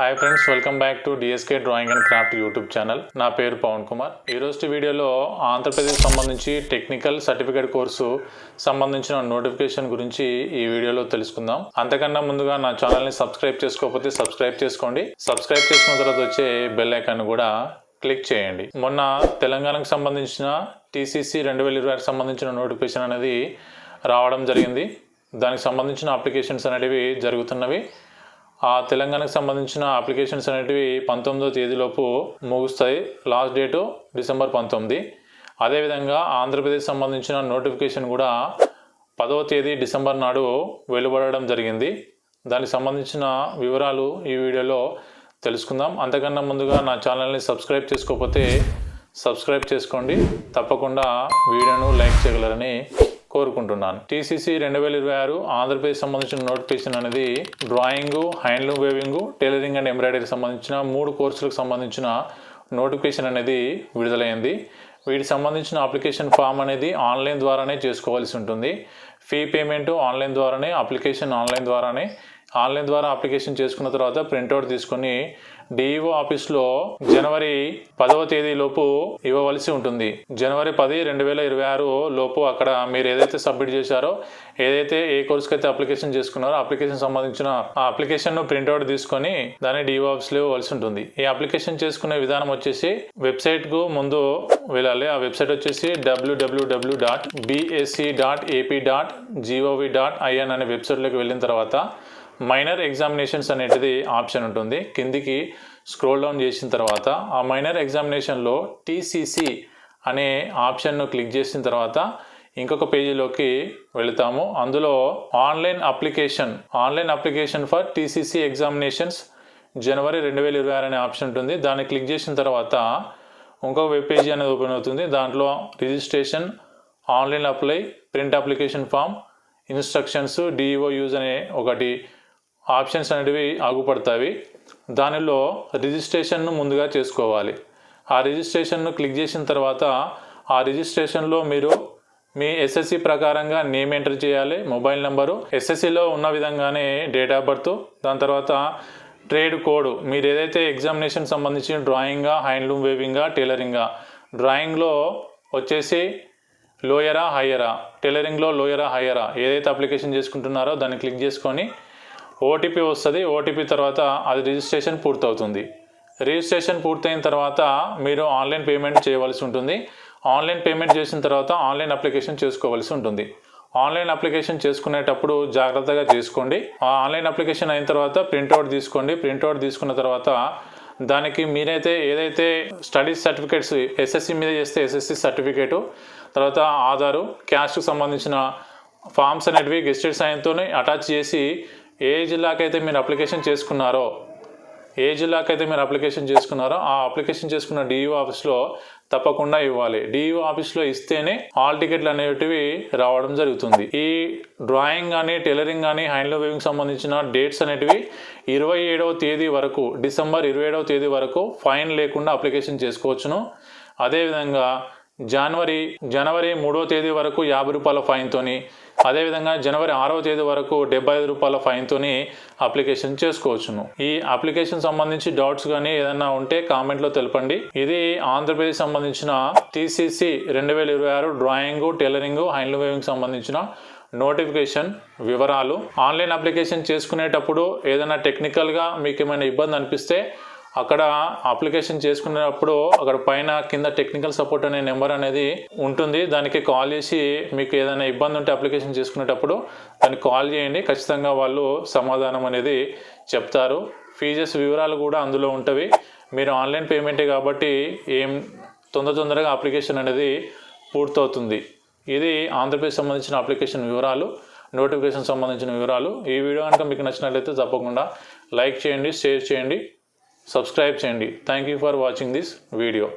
Hi friends, welcome back to DSK drawing and craft YouTube channel. నా పేరు పవన్ కుమార్. ఈరోజు వీడియోలో ఆంధ్రప్రదేశ్ సంబంధించి టెక్నికల్ సర్టిఫికేట్ కోర్సు సంబంధించిన నోటిఫికేషన్ గురించి ఈ వీడియోలో తెలుసుకుందాం. అంతకన్నా ముందుగా నా ఛానల్ని సబ్స్క్రైబ్ చేసుకోకపోతే సబ్స్క్రైబ్ చేసుకోండి. సబ్స్క్రైబ్ చేసుకున్న తర్వాత వచ్చే బెల్ ఐకాన్ కూడా క్లిక్ చేయండి. మొన్న తెలంగాణకు సంబంధించిన టీసీసీ 2020 సంబంధించిన నోటిఫికేషన్ అనేది రావడం జరిగింది. దానికి సంబంధించిన అప్లికేషన్స్ అనేటివి జరుగుతున్నవి. ఆ తెలంగాణకు సంబంధించిన అప్లికేషన్స్ అనేటివి 19వ తేదీలోపు ముగుస్తాయి. Last date December 19. అదేవిధంగా ఆంధ్రప్రదేశ్ సంబంధించిన నోటిఫికేషన్ కూడా 10వ తేదీ డిసెంబర్ నాడు వెలువడడం జరిగింది. దానికి సంబంధించిన వివరాలు ఈ వీడియోలో తెలుసుకుందాం. అంతకన్నా ముందుగా నా ఛానల్ని సబ్స్క్రైబ్ చేసుకోకపోతే సబ్స్క్రైబ్ చేసుకోండి. తప్పకుండా వీడియోను లైక్ చేయగలరని కోరుకుంటున్నాను. టీసీసీ 2026 ఆంధ్రప్రదేశ్ సంబంధించిన నోటిఫికేషన్ అనేది drawing, handloom weaving, tailoring and embroidery సంబంధించిన 3 కోర్సులకు సంబంధించిన నోటిఫికేషన్ అనేది విడుదలైంది. వీటికి సంబంధించిన అప్లికేషన్ ఫామ్ అనేది ఆన్లైన్ ద్వారానే చేసుకోవాల్సి ఉంటుంది. ఫీ పేమెంట్ ఆన్లైన్ ద్వారానే, అప్లికేషన్ ఆన్లైన్ ద్వారా అప్లికేషన్ చేసుకున్న తర్వాత ప్రింట్అవుట్ తీసుకొని డిఈఓ ఆఫీస్లో జనవరి 10వ తేదీలోపు ఇవ్వవలసి ఉంటుంది. జనవరి 10, 2026 లోపు అక్కడ మీరు ఏదైతే సబ్మిట్ చేశారో, ఏదైతే ఏ కోర్సుకి అయితే అప్లికేషన్ చేసుకున్నారో అప్లికేషన్ సంబంధించిన ఆ అప్లికేషన్ను ప్రింట్అవుట్ తీసుకొని దాన్ని డిఈఓ ఆఫీస్లో ఇవ్వవలసి ఉంటుంది. ఈ అప్లికేషన్ చేసుకునే విధానం వచ్చేసి వెబ్సైట్కు ముందు వెళ్ళాలి. ఆ వెబ్సైట్ వచ్చేసి www.bsc.ap.gov.in అనే వెబ్సైట్లోకి వెళ్ళిన తర్వాత మైనర్ ఎగ్జామినేషన్స్ అనేది ఆప్షన్ ఉంటుంది. కిందికి స్క్రోల్ డౌన్ చేసిన తర్వాత ఆ మైనర్ ఎగ్జామినేషన్లో టీసీసీ అనే ఆప్షన్ను క్లిక్ చేసిన తర్వాత ఇంకొక పేజీలోకి వెళతాము. అందులో online application for TCC examinations January 2026 అనే ఆప్షన్ ఉంటుంది. దాన్ని క్లిక్ చేసిన తర్వాత ఇంకొక వెబ్ పేజీ అనేది ఓపెన్ అవుతుంది. దాంట్లో registration, online apply, print application form, instructions, DEO use అనే ఒకటి ఆప్షన్స్ అనేటివి ఆగుపడతాయి. దానిలో రిజిస్ట్రేషన్ను ముందుగా చేసుకోవాలి. ఆ రిజిస్ట్రేషన్ను క్లిక్ చేసిన తర్వాత ఆ రిజిస్ట్రేషన్లో మీరు మీ ఎస్ఎస్సి ప్రకారంగా నేమ్ ఎంటర్ చేయాలి, మొబైల్ నెంబరు, ఎస్ఎస్సిలో ఉన్న విధంగానే డేట్ ఆఫ్ బర్త్, దాని తర్వాత ట్రేడ్ కోడ్, మీరు ఏదైతే ఎగ్జామినేషన్ సంబంధించిన డ్రాయింగా, హ్యాండ్లూమ్ వేవింగా, టైలరింగా, డ్రాయింగ్లో వచ్చేసి లోయరా హయ్యరా, టైలరింగ్లో లోయరా హయ్యరా, ఏదైతే అప్లికేషన్ చేసుకుంటున్నారో దాన్ని క్లిక్ చేసుకొని ఓటీపీ వస్తుంది. ఓటీపీ తర్వాత అది రిజిస్ట్రేషన్ పూర్తవుతుంది. రిజిస్ట్రేషన్ పూర్తయిన తర్వాత మీరు ఆన్లైన్ పేమెంట్ చేయవలసి ఉంటుంది. ఆన్లైన్ పేమెంట్ చేసిన తర్వాత ఆన్లైన్ అప్లికేషన్ చేసుకోవాల్సి ఉంటుంది. ఆన్లైన్ అప్లికేషన్ చేసుకునేటప్పుడు జాగ్రత్తగా చేసుకోండి. ఆ ఆన్లైన్ అప్లికేషన్ అయిన తర్వాత ప్రింట్అవుట్ తీసుకోండి. ప్రింట్అవుట్ తీసుకున్న తర్వాత దానికి మీరైతే ఏదైతే స్టడీస్ సర్టిఫికేట్స్ ఎస్ఎస్సి మీద చేస్తే ఎస్ఎస్సి సర్టిఫికేటు, తర్వాత ఆధారు, క్యాస్ట్కి సంబంధించిన ఫామ్స్ అనేటివి గెస్టెడ్ సైన్తో అటాచ్ చేసి ఏ జిల్లాకైతే మీరు అప్లికేషన్ చేసుకున్నారో ఆ అప్లికేషన్ చేసుకున్న డిఈఓ ఆఫీస్లో తప్పకుండా ఇవ్వాలి. డిఈఓ ఆఫీస్లో ఇస్తేనే హాల్ టికెట్లు అనేటివి రావడం జరుగుతుంది. ఈ డ్రాయింగ్ కానీ, టైలరింగ్ కానీ, హ్యాండ్లూమ్ వేవింగ్ సంబంధించిన డేట్స్ అనేటివి 27వ తేదీ వరకు, డిసెంబర్ 27వ తేదీ వరకు ఫైన్ లేకుండా అప్లికేషన్ చేసుకోవచ్చును. అదేవిధంగా జనవరి 3వ తేదీ వరకు 50 రూపాయల ఫైన్తోని, అదేవిధంగా జనవరి 6వ తేదీ వరకు 75 రూపాయల ఫైన్తోని అప్లికేషన్ చేసుకోవచ్చును. ఈ అప్లికేషన్ సంబంధించి డౌట్స్ కానీ ఏదైనా ఉంటే కామెంట్లో తెలపండి. ఇది ఆంధ్రప్రదేశ్ సంబంధించిన TCC 2026 drawing, tailoring, handloom weaving సంబంధించిన నోటిఫికేషన్ వివరాలు. ఆన్లైన్ అప్లికేషన్ చేసుకునేటప్పుడు ఏదైనా టెక్నికల్గా మీకు ఏమైనా ఇబ్బంది అనిపిస్తే అక్కడ అప్లికేషన్ చేసుకునేటప్పుడు అక్కడ పైన కింద టెక్నికల్ సపోర్ట్ అనే నెంబర్ అనేది ఉంటుంది. దానికి కాల్ చేసి మీకు ఏదైనా ఇబ్బంది ఉంటే అప్లికేషన్ చేసుకునేటప్పుడు దానికి కాల్ చేయండి. ఖచ్చితంగా వాళ్ళు సమాధానం అనేది చెప్తారు. ఫీజెస్ వివరాలు కూడా అందులో ఉంటవి. మీరు ఆన్లైన్ పేమెంటే కాబట్టి ఏం తొందరగా అప్లికేషన్ అనేది పూర్తవుతుంది. ఇది ఆంధ్రప్రదేశ్ సంబంధించిన అప్లికేషన్ వివరాలు, నోటిఫికేషన్ సంబంధించిన వివరాలు. ఈ వీడియో కనుక మీకు నచ్చినట్లయితే తప్పకుండా లైక్ చేయండి, షేర్ చేయండి, సబ్స్క్రైబ్ చేయండి. Thank you for watching this video.